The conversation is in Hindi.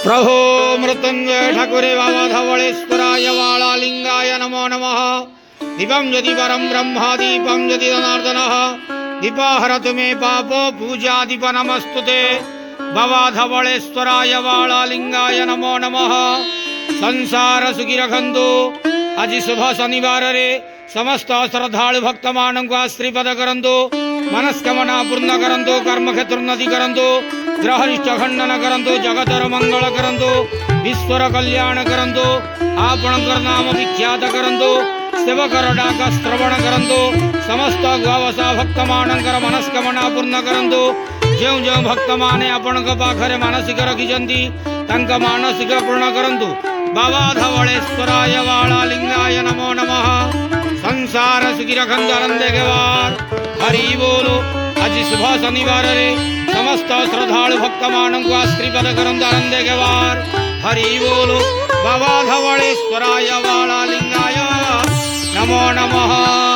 प्रभो मृत्युंजय ठाकुरे बाबा धवलेश्वराय वाळालिंगाय नमो नमः। दीपं यदि परं ब्रह्म दीपं यदि जनार्दनः दीपाहरतु मे पापो पूजा दीप नमस्तुते। बाबा धवलेश्वराय वाळालिंगाय नमो नमः। संसार सुखी रखंतु। आज शुभ शनिवार रे समस्त श्रद्धालु भक्त मानक आश्रीपद करंतु। मनस्कामना पूर्ण करंतु। कर्म क्षेत्र उन्नति करंतु। ग्रहरिष्ट खंडन करंतु। जगतर मंगल करंतु। विश्वर कल्याण करंतु। आपणकर नाम विख्यात करंतु। सेवकर डाक श्रवण करंतु। समस्त गवसा भक्त मानकर मनस्कामना पूर्ण करंतु। जो जो भक्त माने आपणक पाखरे मानसिक रखिजंती तंक मानसिक पूर्ण करंतु। बाबा धवलेश्वराय वाळालिंगाय नमो नमः। संसार सुखी रखंतु आनंद गेवार हरि बोलो। आज शुभ शनिवार रे समस्त श्रद्धालु भक्त मानक आश्रीपद करंतु आनंद गेवार हरि बोलो। बाबा धवलेश्वराय वाळालिंगाय नमो नमः।